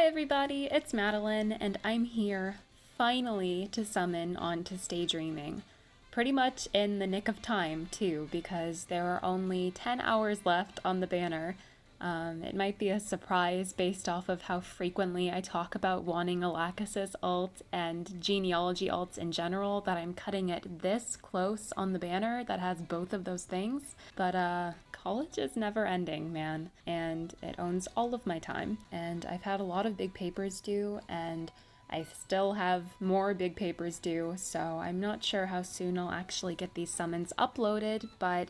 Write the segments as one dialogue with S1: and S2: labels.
S1: everybody, it's Madeline, and I'm here finally to summon onto Stay Dreaming. Pretty much in the nick of time, too, because there are only 10 hours left on the banner. It might be a surprise based off of how frequently I talk about wanting a Lachesis ult and genealogy ults in general that I'm cutting it this close on the banner that has both of those things. But college is never ending, man, and it owns all of my time. And I've had a lot of big papers due, and I still have more big papers due, so I'm not sure how soon I'll actually get these summons uploaded, but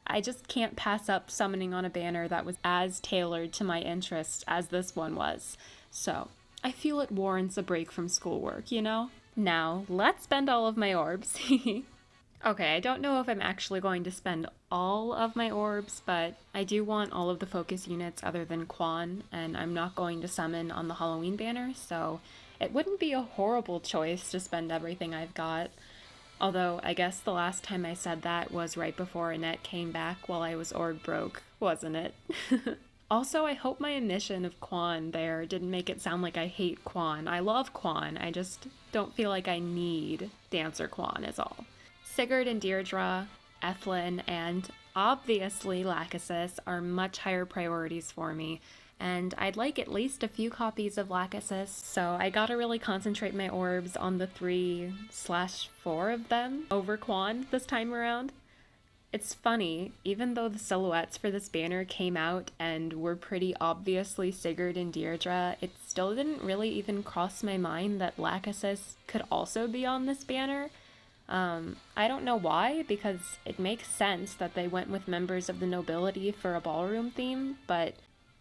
S1: I just can't pass up summoning on a banner that was as tailored to my interests as this one was. So I feel it warrants a break from schoolwork, you know? Now, let's spend all of my orbs. Okay, I don't know if I'm actually going to spend all of my orbs, but I do want all of the focus units other than Quan, and I'm not going to summon on the Halloween banner, so it wouldn't be a horrible choice to spend everything I've got. Although, I guess the last time I said that was right before Annette came back while I was orb broke, wasn't it? Also, I hope my omission of Quan there didn't make it sound like I hate Quan. I love Quan, I just don't feel like I need Dancer Quan is all. Sigurd and Deirdre, Ethlyn, and obviously Lachesis are much higher priorities for me, and I'd like at least a few copies of Lachesis, so I gotta really concentrate my orbs on the 3/4 of them over Quan this time around. It's funny, even though the silhouettes for this banner came out and were pretty obviously Sigurd and Deirdre, it still didn't really even cross my mind that Lachesis could also be on this banner. I don't know why, because it makes sense that they went with members of the nobility for a ballroom theme, but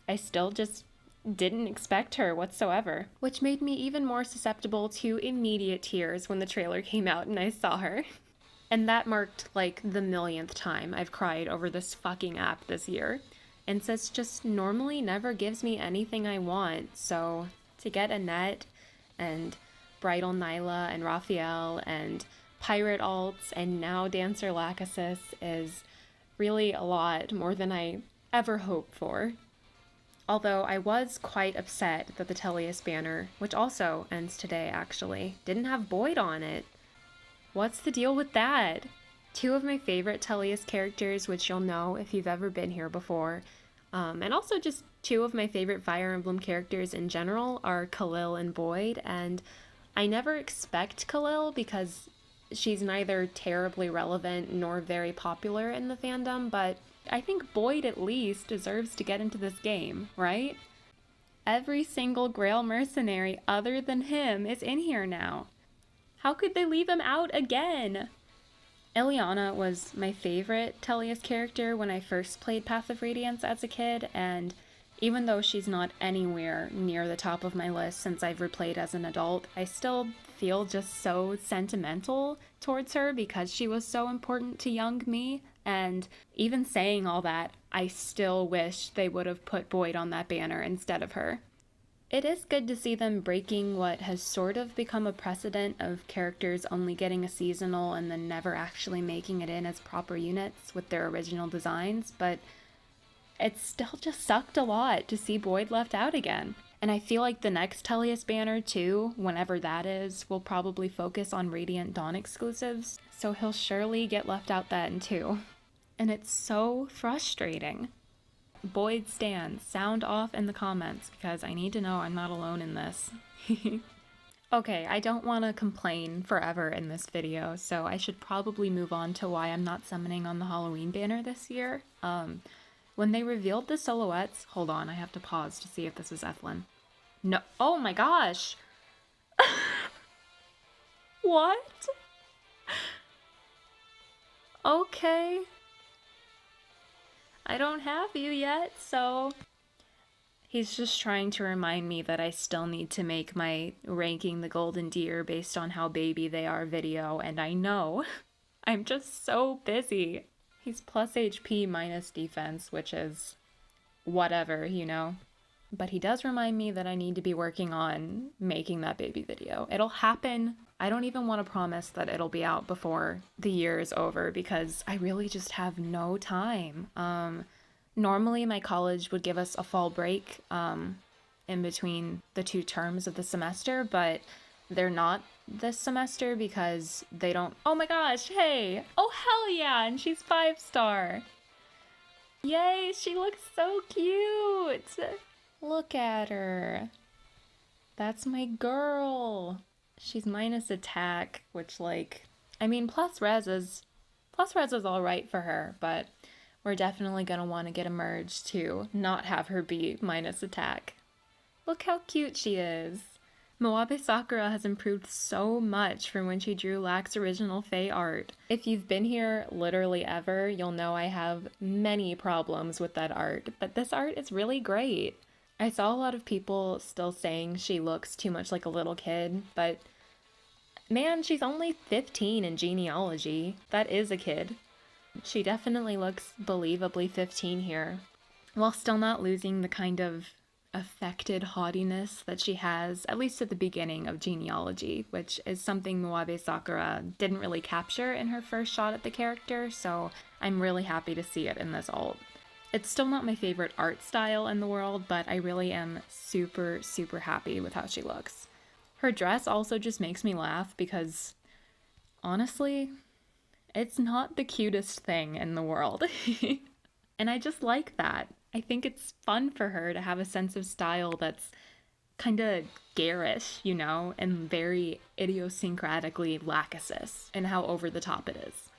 S1: I still just didn't expect her whatsoever, which made me even more susceptible to immediate tears when the trailer came out and I saw her. And that marked like the millionth time I've cried over this fucking app this year. And Sis just normally never gives me anything I want, so to get Annette and Bridal Nyla and Raphael and Pirate alts and now Dancer Lachesis is really a lot more than I ever hoped for. Although I was quite upset that the Tellius banner, which also ends today actually, didn't have Boyd on it. What's the deal with that? Two of my favorite Tellius characters, which you'll know if you've ever been here before, and also just two of my favorite Fire Emblem characters in general are Khalil and Boyd, and I never expect Khalil because she's neither terribly relevant nor very popular in the fandom, but I think Boyd at least deserves to get into this game, right? Every single Grail mercenary other than him is in here now. How could they leave him out again? Ileana was my favorite Tellius character when I first played Path of Radiance as a kid, and even though she's not anywhere near the top of my list since I've replayed as an adult, I still feel just so sentimental towards her because she was so important to young me. And even saying all that, I still wish they would have put Boyd on that banner instead of her. It is good to see them breaking what has sort of become a precedent of characters only getting a seasonal and then never actually making it in as proper units with their original designs, but it still just sucked a lot to see Boyd left out again. And I feel like the next Tellius banner too, whenever that is, will probably focus on Radiant Dawn exclusives, so he'll surely get left out then too. And it's so frustrating. Boyd stan, sound off in the comments because I need to know I'm not alone in this. Okay, I don't want to complain forever in this video, so I should probably move on to why I'm not summoning on the Halloween banner this year. When they revealed the silhouettes, hold on, I have to pause to see if this is Ethlyn. No, oh my gosh! What? Okay. I don't have you yet, so he's just trying to remind me that I still need to make my ranking the golden deer based on how baby they are video, and I know. I'm just so busy. He's plus HP minus defense, which is whatever, you know? But he does remind me that I need to be working on making that baby video. It'll happen. I don't even want to promise that it'll be out before the year is over because I really just have no time. Normally my college would give us a fall break in between the 2 terms of the semester, but they're not this semester because they don't. Oh my gosh, hey! Oh hell yeah, and she's 5-star. Yay, she looks so cute! Look at her. That's my girl. She's minus attack, which like, I mean, plus res is alright for her, but we're definitely gonna want to get a merge to not have her be minus attack. Look how cute she is. Moabe Sakura has improved so much from when she drew Lack's original Fae art. If you've been here literally ever, you'll know I have many problems with that art, but this art is really great. I saw a lot of people still saying she looks too much like a little kid, but man, she's only 15 in genealogy. That is a kid. She definitely looks believably 15 here, while still not losing the kind of affected haughtiness that she has, at least at the beginning of genealogy, which is something Moabe Sakura didn't really capture in her first shot at the character, so I'm really happy to see it in this alt. It's still not my favorite art style in the world, but I really am super, super happy with how she looks. Her dress also just makes me laugh because, honestly, it's not the cutest thing in the world. And I just like that. I think it's fun for her to have a sense of style that's kind of garish, you know, and very idiosyncratically Lachesis in how over the top it is.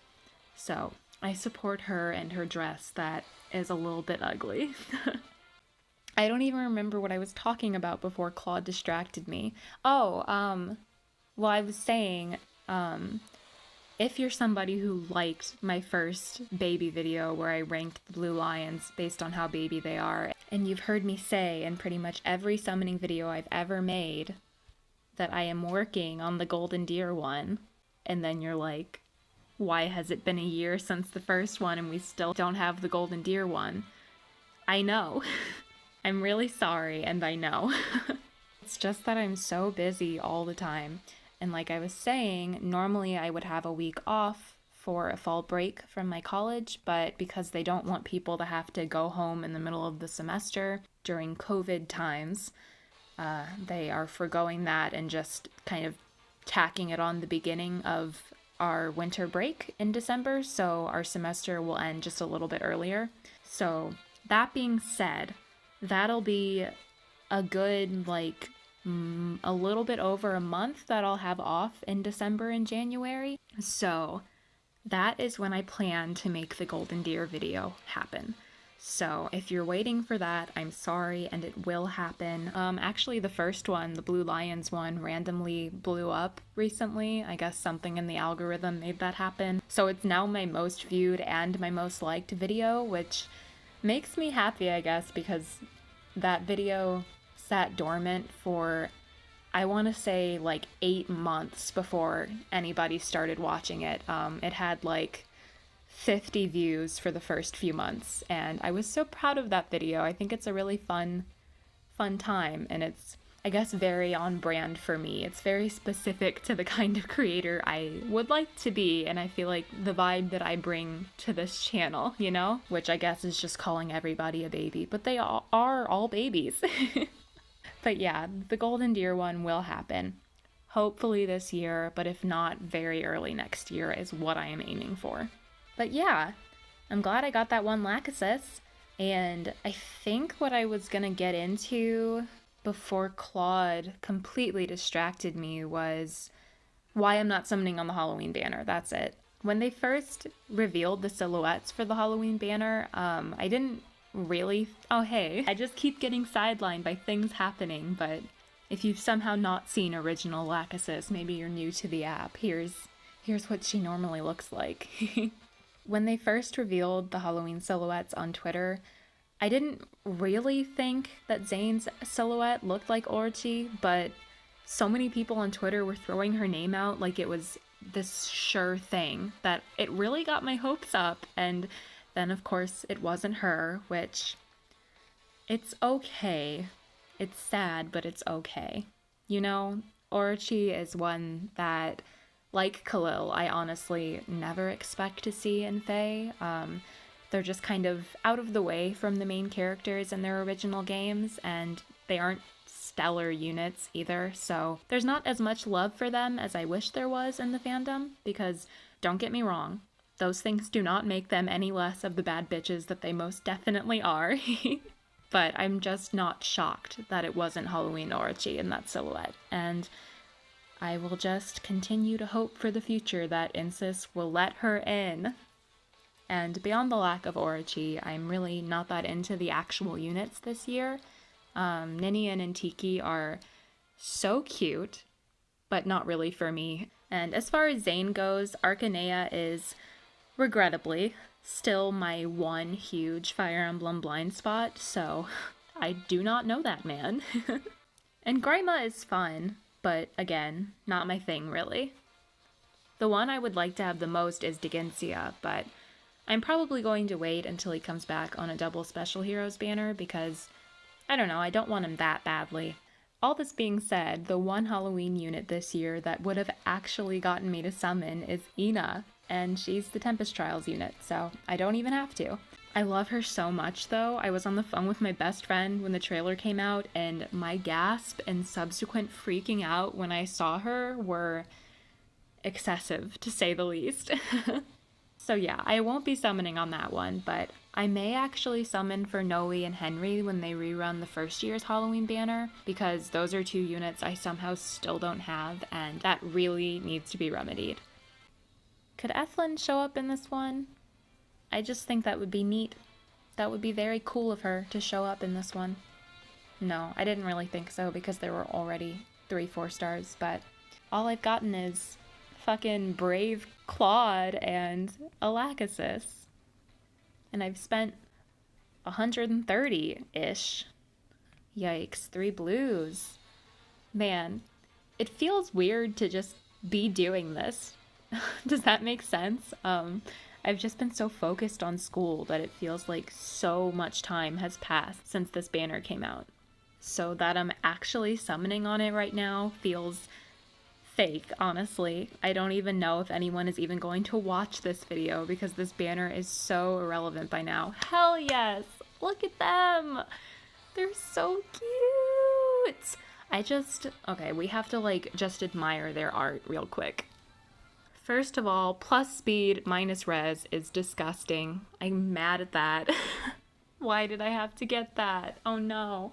S1: So I support her and her dress that is a little bit ugly. I don't even remember what I was talking about before Claude distracted me. Well, I was saying, if you're somebody who liked my first baby video where I ranked the blue lions based on how baby they are, and you've heard me say in pretty much every summoning video I've ever made that I am working on the golden deer one, and then you're like, why has it been a year since the first one and we still don't have the golden deer one? I know. I'm really sorry, and I know. It's just that I'm so busy all the time. And like I was saying, normally I would have a week off for a fall break from my college, but because they don't want people to have to go home in the middle of the semester during COVID times, they are forgoing that and just kind of tacking it on the beginning of our winter break in December, so our semester will end just a little bit earlier. So that being said, that'll be a good, like, a little bit over a month that I'll have off in December and January. So that is when I plan to make the Golden Deer video happen. So if you're waiting for that, I'm sorry, and it will happen. Actually, the first one, the Blue Lions one, randomly blew up recently. I guess something in the algorithm made that happen. So it's now my most viewed and my most liked video, which makes me happy, I guess, because that video sat dormant for, I want to say, like 8 months before anybody started watching it. It had like 50 views for the first few months, and I was so proud of that video. I think it's a really fun time, and it's, I guess, very on brand for me. It's very specific to the kind of creator I would like to be, and I feel like the vibe that I bring to this channel, you know? Which I guess is just calling everybody a baby, but they all are all babies. But yeah, the Golden Deer one will happen. Hopefully this year, but if not, very early next year is what I am aiming for. But yeah, I'm glad I got that one Lachesis, and I think what I was gonna get into before Claude completely distracted me was why I'm not summoning on the Halloween banner. That's it. When they first revealed the silhouettes for the Halloween banner, I didn't really... Oh hey, I just keep getting sidelined by things happening, but if you've somehow not seen original Lachesis, maybe you're new to the app, here's what she normally looks like. When they first revealed the Halloween silhouettes on Twitter, I didn't really think that Zane's silhouette looked like Orochi, but so many people on Twitter were throwing her name out like it was this sure thing that it really got my hopes up. And then, of course, it wasn't her, which, it's okay. It's sad, but it's okay. You know, Orochi is one that, like Khalil, I honestly never expect to see in Fae. They're just kind of out of the way from the main characters in their original games, and they aren't stellar units either, so there's not as much love for them as I wish there was in the fandom, because don't get me wrong, those things do not make them any less of the bad bitches that they most definitely are. But I'm just not shocked that it wasn't Halloween Orochi in that silhouette, and I will just continue to hope for the future that Insis will let her in. And beyond the lack of Orochi, I'm really not that into the actual units this year. Ninian and Tiki are so cute, but not really for me. And as far as Zane goes, Arcanea is, regrettably, still my one huge Fire Emblem blind spot, so I do not know that man. And Grima is fun, but again, not my thing really. The one I would like to have the most is Digencia, but I'm probably going to wait until he comes back on a double Special Heroes banner because, I don't know, I don't want him that badly. All this being said, the one Halloween unit this year that would have actually gotten me to summon is Ina, and she's the Tempest Trials unit, so I don't even have to. I love her so much though. I was on the phone with my best friend when the trailer came out, and my gasp and subsequent freaking out when I saw her were excessive, to say the least. So yeah, I won't be summoning on that one, but I may actually summon for Noe and Henry when they rerun the first year's Halloween banner, because those are two units I somehow still don't have, and that really needs to be remedied. Could Ethlyn show up in this one? I just think that would be neat. That would be very cool of her to show up in this one. No, I didn't really think so because there were already 3 4-stars, but all I've gotten is fucking Brave Claude and a Lachesis. And I've spent 130-ish. Yikes, 3 blues. Man, it feels weird to just be doing this. Does that make sense? I've just been so focused on school that it feels like so much time has passed since this banner came out. So that I'm actually summoning on it right now feels fake, honestly. I don't even know if anyone is even going to watch this video because this banner is so irrelevant by now. Hell yes! Look at them! They're so cute! Okay, we have to just admire their art real quick. First of all, plus speed minus res is disgusting. I'm mad at that. Why did I have to get that? Oh no.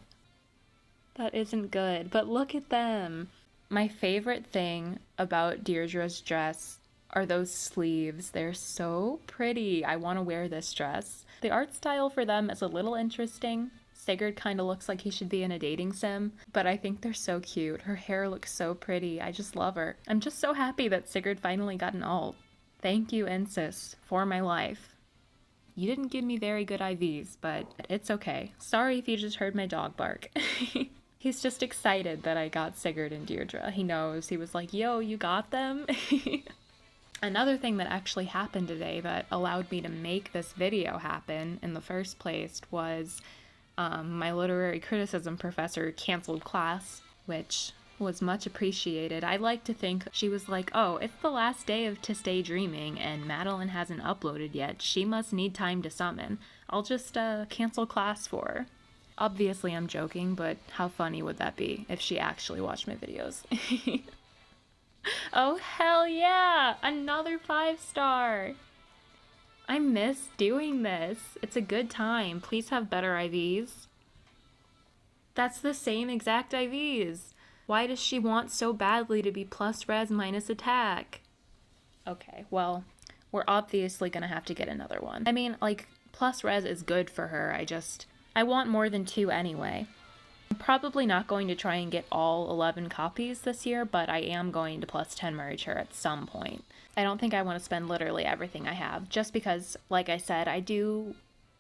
S1: That isn't good, but look at them. My favorite thing about Deirdre's dress are those sleeves. They're so pretty. I want to wear this dress. The art style for them is a little interesting. Sigurd kind of looks like he should be in a dating sim, but I think they're so cute. Her hair looks so pretty. I just love her. I'm just so happy that Sigurd finally got an alt. Thank you, Insis, for my life. You didn't give me very good IVs, but it's okay. Sorry if you just heard my dog bark. He's just excited that I got Sigurd and Deirdre. He knows. He was like, yo, you got them? Another thing that actually happened today that allowed me to make this video happen in the first place was my literary criticism professor canceled class, which was much appreciated. I like to think she was like, oh, it's the last day of To Stay Dreaming and Madeline hasn't uploaded yet. She must need time to summon. I'll just cancel class for her. Obviously I'm joking, but how funny would that be if she actually watched my videos? Oh hell yeah! Another 5-star! I miss doing this. It's a good time. Please have better IVs. That's the same exact IVs. Why does she want so badly to be plus res minus attack? Okay, well, we're obviously gonna have to get another one. I mean, plus res is good for her. I want more than 2 anyway. I'm probably not going to try and get all 11 copies this year, but I am going to plus 10 merge her at some point. I don't think I want to spend literally everything I have, just because, like I said, I do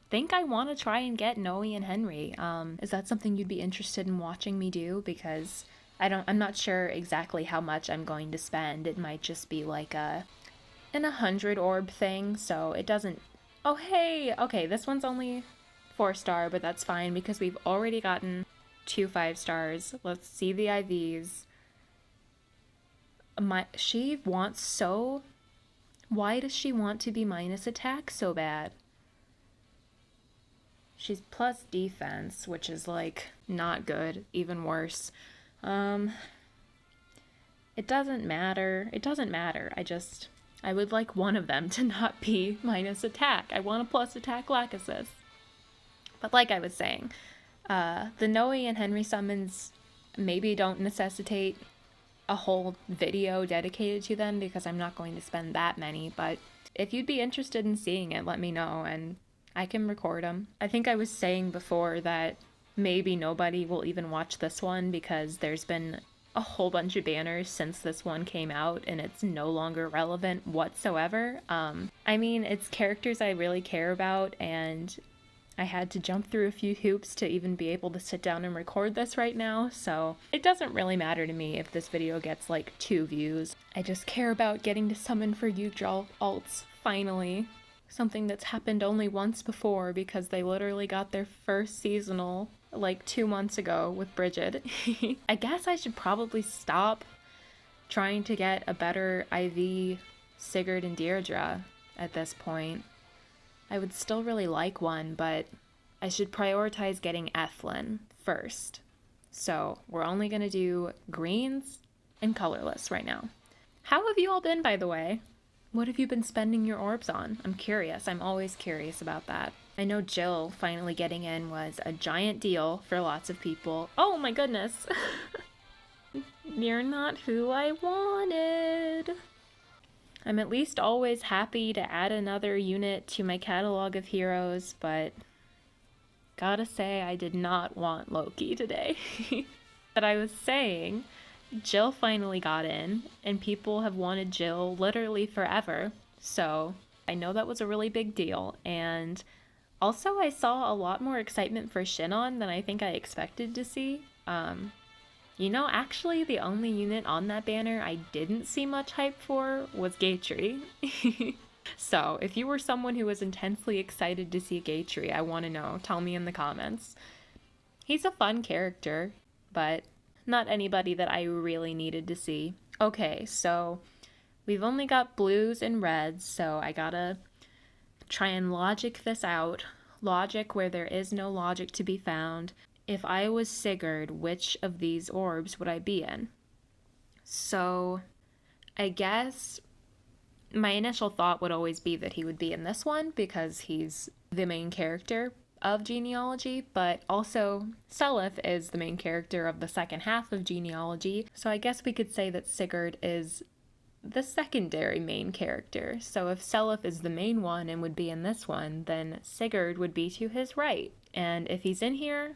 S1: think I want to try and get Noe and Henry. Is that something you'd be interested in watching me do? Because I'm not sure exactly how much I'm going to spend. It might just be like an 100 orb thing, so it doesn't... Oh, hey! Okay, this one's only 4-star, but that's fine because we've already gotten 2 5-stars. Let's see the IVs. She wants so... Why does she want to be minus attack so bad? She's plus defense, which is, like, not good, even worse. It doesn't matter. It doesn't matter. I would like one of them to not be minus attack. I want a plus attack Lachesis. But like I was saying, the Noe and Henry summons maybe don't necessitate a whole video dedicated to them because I'm not going to spend that many, but if you'd be interested in seeing it, let me know and I can record them. I think I was saying before that maybe nobody will even watch this one because there's been a whole bunch of banners since this one came out and it's no longer relevant whatsoever. I mean, it's characters I really care about and I had to jump through a few hoops to even be able to sit down and record this right now, so it doesn't really matter to me if this video gets like 2 views. I just care about getting to summon for Jugdral alts, finally. Something that's happened only once before because they literally got their first seasonal like 2 months ago with Bridget. I guess I should probably stop trying to get a better IV Sigurd and Deirdre at this point. I would still really like one, but I should prioritize getting Ethlyn first. So we're only going to do greens and colorless right now. How have you all been, by the way? What have you been spending your orbs on? I'm curious. I'm always curious about that. I know Jill finally getting in was a giant deal for lots of people. Oh my goodness. You're not who I wanted. I'm at least always happy to add another unit to my catalog of heroes, but gotta say I did not want Loki today. But I was saying, Jill finally got in, and people have wanted Jill literally forever, so I know that was a really big deal, and also I saw a lot more excitement for Shinon than I think I expected to see. You know, actually the only unit on that banner I didn't see much hype for was Gatry. So, if you were someone who was intensely excited to see Gatry, I want to know. Tell me in the comments. He's a fun character, but not anybody that I really needed to see. Okay, so we've only got blues and reds, so I gotta try and logic this out. Logic where there is no logic to be found. If I was Sigurd, which of these orbs would I be in? So, I guess my initial thought would always be that he would be in this one because he's the main character of Genealogy, but also Seliph is the main character of the second half of Genealogy, so I guess we could say that Sigurd is the secondary main character. So if Seliph is the main one and would be in this one, then Sigurd would be to his right. And if he's in here,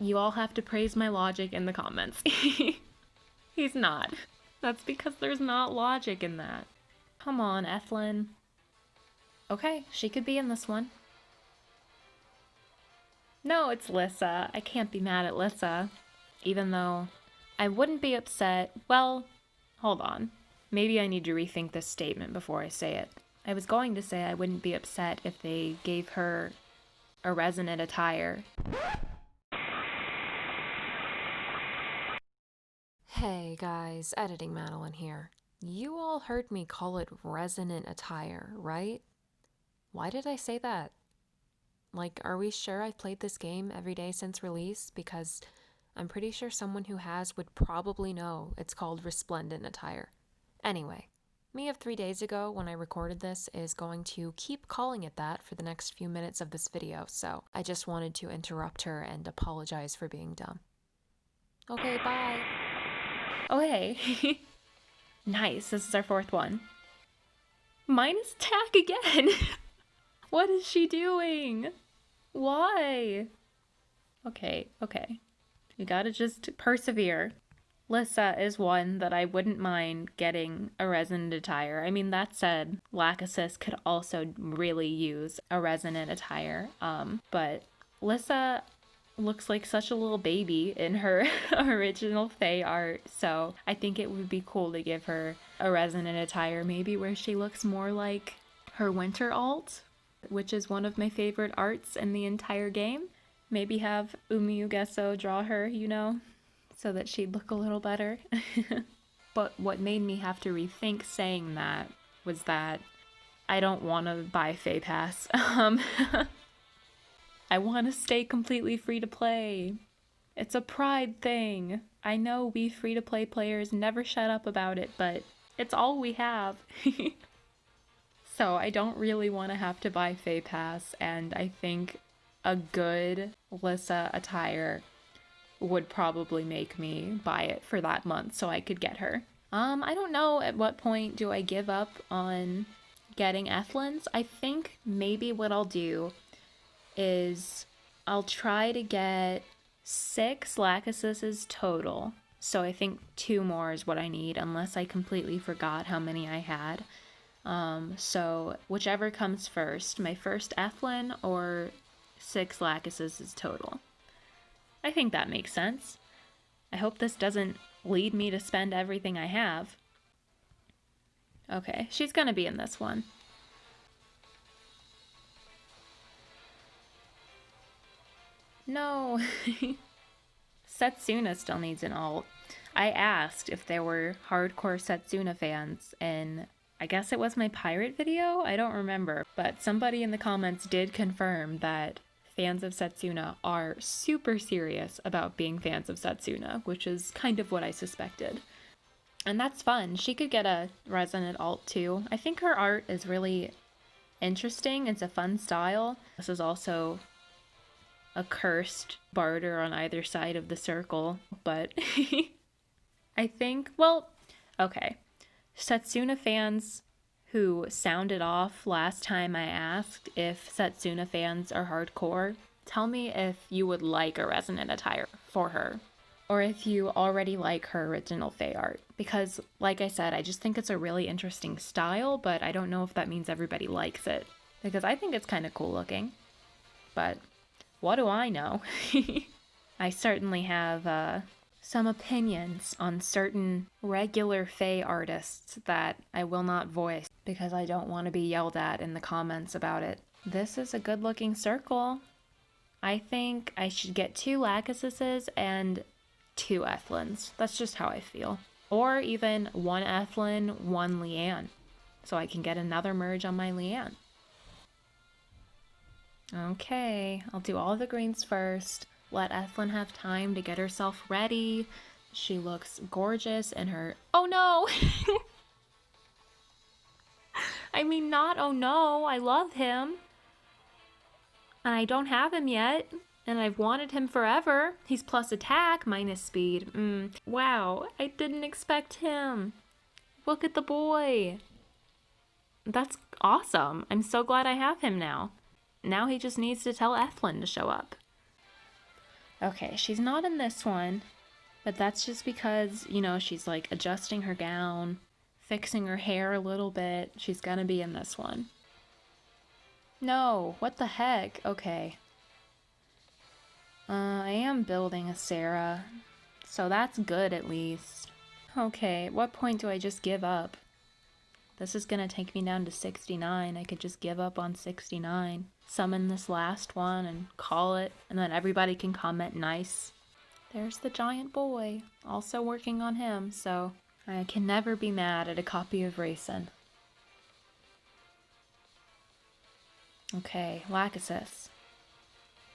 S1: you all have to praise my logic in the comments. He's not. That's because there's not logic in that. Come on, Ethlyn. Okay, she could be in this one. No, it's Lissa. I can't be mad at Lissa. Even though I wouldn't be upset. Well, hold on. Maybe I need to rethink this statement before I say it. I was going to say I wouldn't be upset if they gave her a resonant attire. Hey guys, Editing Madeline here. You all heard me call it resonant attire, right? Why did I say that? Like, are we sure I've played this game every day since release? Because I'm pretty sure someone who has would probably know it's called Resplendent attire. Anyway, me of 3 days ago when I recorded this is going to keep calling it that for the next few minutes of this video, so I just wanted to interrupt her and apologize for being dumb. Okay, bye. Oh, hey. Nice, this is our 4th one. Minus attack again! What is she doing? Why? Okay. You gotta just persevere. Lissa is one that I wouldn't mind getting a resonant attire. I mean, that said, Lachesis could also really use a resonant attire. But Lissa looks like such a little baby in her original Fae art, so I think it would be cool to give her a resonant attire, maybe where she looks more like her winter alt, which is one of my favorite arts in the entire game. Maybe have Umiugesso draw her, you know, so that she'd look a little better. But what made me have to rethink saying that was that I don't want to buy Fae Pass. I want to stay completely free to play. It's a pride thing. I know we free to play players never shut up about it, but it's all we have. So I don't really want to have to buy Fae Pass, and I think a good Lissa attire would probably make me buy it for that month so I could get her. I don't know at what point do I give up on getting Ethlins. I think maybe what I'll do is I'll try to get 6 Lachesis total. So I think 2 more is what I need, unless I completely forgot how many I had. So whichever comes first, my first Ethlin or 6 Lachesis total. I think that makes sense. I hope this doesn't lead me to spend everything I have. Okay, she's gonna be in this one. No. Setsuna still needs an alt. I asked if there were hardcore Setsuna fans, and I guess it was my pirate video? I don't remember, but somebody in the comments did confirm that fans of Setsuna are super serious about being fans of Setsuna, which is kind of what I suspected. And that's fun. She could get a resonant alt too. I think her art is really interesting. It's a fun style. This is also a cursed barter on either side of the circle, but I think, well, okay. Setsuna fans who sounded off last time I asked if Setsuna fans are hardcore, tell me if you would like a resonant attire for her, or if you already like her original Fae art. Because, like I said, I just think it's a really interesting style, but I don't know if that means everybody likes it. Because I think it's kind of cool looking. But what do I know? I certainly have some opinions on certain regular Fae artists that I will not voice because I don't want to be yelled at in the comments about it. This is a good looking circle. I think I should get 2 Lachesises and 2 Ethlins. That's just how I feel. Or even 1 Ethlin, 1 Leanne. So I can get another merge on my Leanne. Okay, I'll do all the greens first. Let Ethlin have time to get herself ready. She looks gorgeous in her... Oh no! I mean, not oh no, I love him. And I don't have him yet. And I've wanted him forever. He's plus attack, minus speed. Wow, I didn't expect him. Look at the boy. That's awesome. I'm so glad I have him now. Now he just needs to tell Ethlin to show up. Okay, she's not in this one, but that's just because, you know, she's like adjusting her gown, fixing her hair a little bit. She's gonna be in this one. No, what the heck? Okay. I am building a Sarah, so that's good at least. Okay, at what point do I just give up? This is gonna take me down to 69. I could just give up on 69. Summon this last one and call it, and then everybody can comment nice. There's the giant boy, also working on him, so I can never be mad at a copy of Raisin. Okay, Lachesis.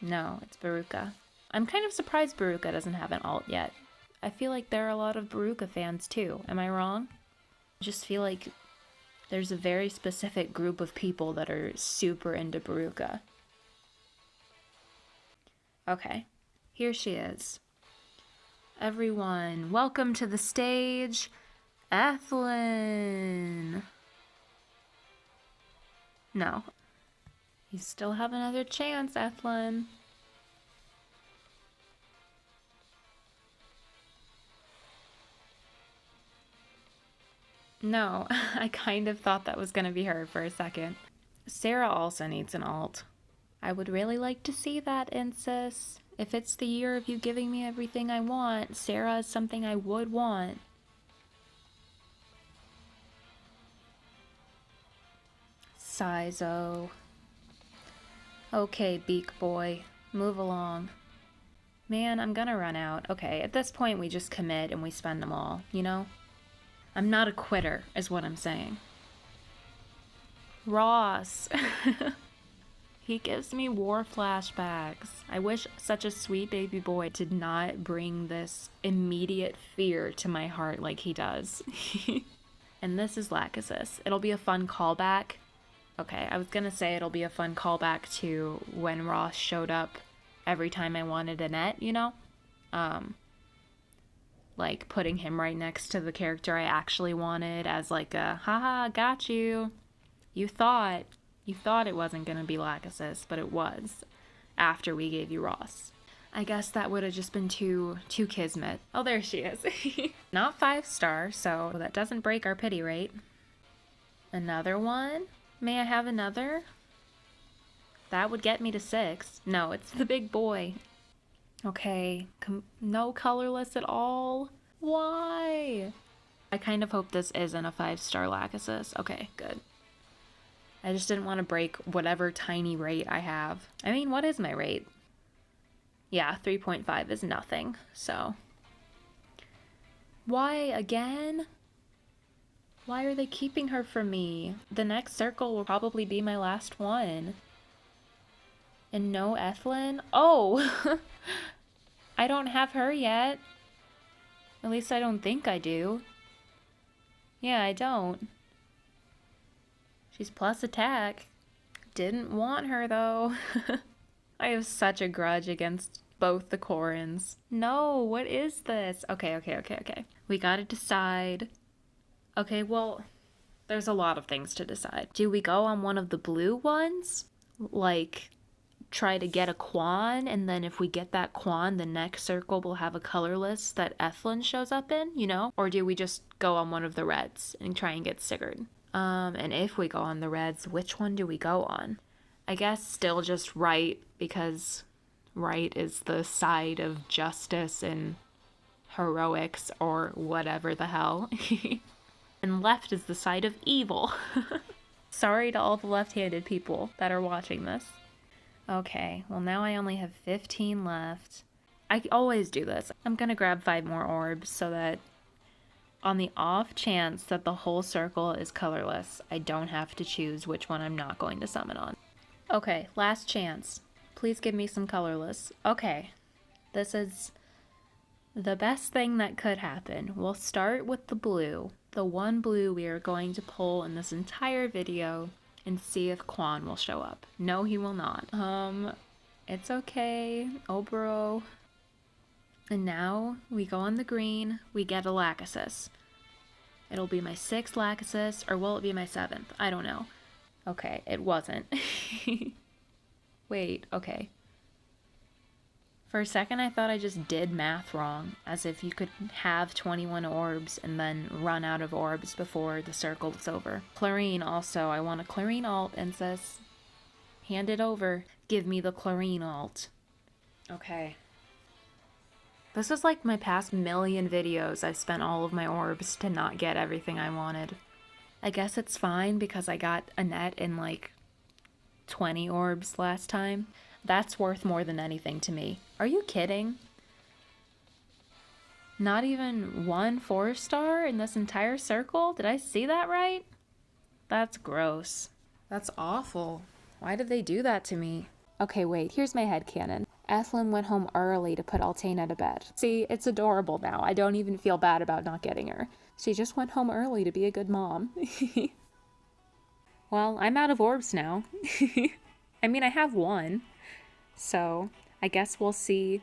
S1: No, it's Baruka. I'm kind of surprised Baruka doesn't have an alt yet. I feel like there are a lot of Baruka fans too. Am I wrong? I just feel like there's a very specific group of people that are super into Baruka. Okay, here she is. Everyone, welcome to the stage, Ethlin. No. You still have another chance, Ethlin. No, I kind of thought that was going to be her for a second. Sarah also needs an alt. I would really like to see that, Insis. If it's the year of you giving me everything I want, Sarah is something I would want. Sizo. Okay, Beak Boy, move along. Man, I'm gonna run out. Okay, at this point we just commit and we spend them all, you know? I'm not a quitter, is what I'm saying. Ross. He gives me war flashbacks. I wish such a sweet baby boy did not bring this immediate fear to my heart like he does. And this is Lachesis. It'll be a fun callback. Okay, I was gonna say it'll be a fun callback to when Ross showed up every time I wanted a net, you know? Like putting him right next to the character I actually wanted as like a, haha, got you. You thought it wasn't gonna be Lachesis, but it was after we gave you Ross. I guess that would have just been too kismet. Oh, there she is. Not 5-star, so that doesn't break our pity rate. Another one? May I have another? That would get me to 6. No, it's the big boy. Okay, no colorless at all? Why? I kind of hope this isn't a 5-star Lachesis. Okay, good. I just didn't want to break whatever tiny rate I have. I mean, what is my rate? Yeah, 3.5 is nothing, so. Why again? Why are they keeping her from me? The next circle will probably be my last one. And no Ethlyn? Oh! I don't have her yet. At least I don't think I do. Yeah, I don't. She's plus attack. Didn't want her though. I have such a grudge against both the Corins. No, what is this? Okay. We gotta decide. Okay, well, there's a lot of things to decide. Do we go on one of the blue ones? Like, try to get a Quan, and then if we get that Quan, the next circle will have a colorless that Ethlyn shows up in, you know? Or do we just go on one of the reds and try and get Sigurd? And if we go on the reds, which one do we go on? I guess still just right, because right is the side of justice and heroics or whatever the hell. And left is the side of evil. Sorry to all the left-handed people that are watching this. Okay, well now I only have 15 left. I always do this. I'm gonna grab 5 more orbs so that on the off chance that the whole circle is colorless, I don't have to choose which one I'm not going to summon on. Okay, last chance. Please give me some colorless. Okay, this is the best thing that could happen. We'll start with the blue. The one blue we are going to pull in this entire video and see if Quan will show up. No, he will not. It's okay. Oh, bro. And now we go on the green, we get a Lachesis. It'll be my 6th Lachesis, or will it be my 7th? I don't know. Okay, it wasn't. Wait, okay. For a second I thought I just did math wrong, as if you could have 21 orbs and then run out of orbs before the circle is over. Chlorine also, I want a Chlorine alt, Incess. Hand it over. Give me the Chlorine alt. Okay. This is like my past million videos. I've spent all of my orbs to not get everything I wanted. I guess it's fine because I got a net in like 20 orbs last time. That's worth more than anything to me. Are you kidding? Not even one 4-star in this entire circle? Did I see that right? That's gross. That's awful. Why did they do that to me? Okay, wait, here's my headcanon. Ethlyn went home early to put Altena to bed. See, it's adorable now. I don't even feel bad about not getting her. She just went home early to be a good mom. Well, I'm out of orbs now. I mean, I have one. So, I guess we'll see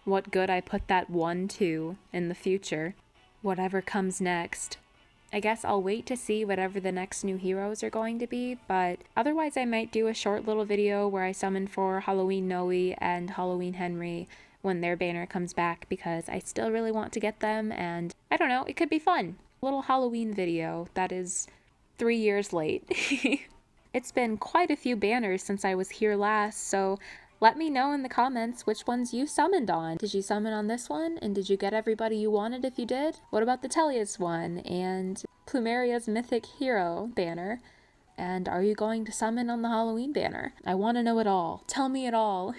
S1: what good I put that one to in the future. Whatever comes next. I guess I'll wait to see whatever the next new heroes are going to be, but otherwise I might do a short little video where I summon for Halloween Noe and Halloween Henry when their banner comes back, because I still really want to get them, and I don't know, it could be fun. A little Halloween video that is 3 years late. It's been quite a few banners since I was here last, so let me know in the comments which ones you summoned on. Did you summon on this one? And did you get everybody you wanted if you did? What about the Tellius one and Plumeria's Mythic Hero banner? And are you going to summon on the Halloween banner? I want to know it all. Tell me it all.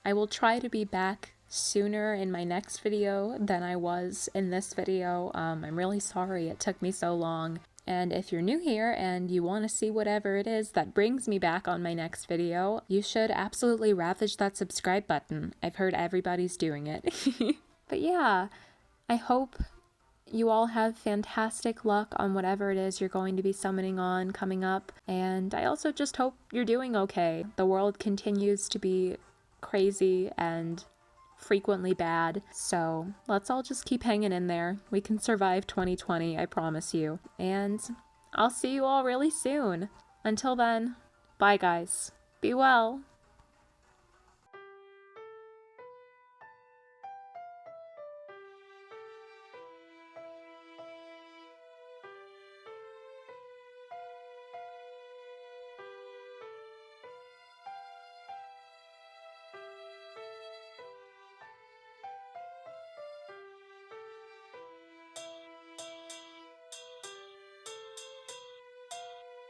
S1: I will try to be back sooner in my next video than I was in this video. I'm really sorry it took me so long. And if you're new here and you want to see whatever it is that brings me back on my next video, you should absolutely ravage that subscribe button. I've heard everybody's doing it. But yeah, I hope you all have fantastic luck on whatever it is you're going to be summoning on coming up. And I also just hope you're doing okay. The world continues to be crazy and frequently bad, so let's all just keep hanging in there. We can survive 2020, I promise you. And I'll see you all really soon. Until then, bye guys. Be well.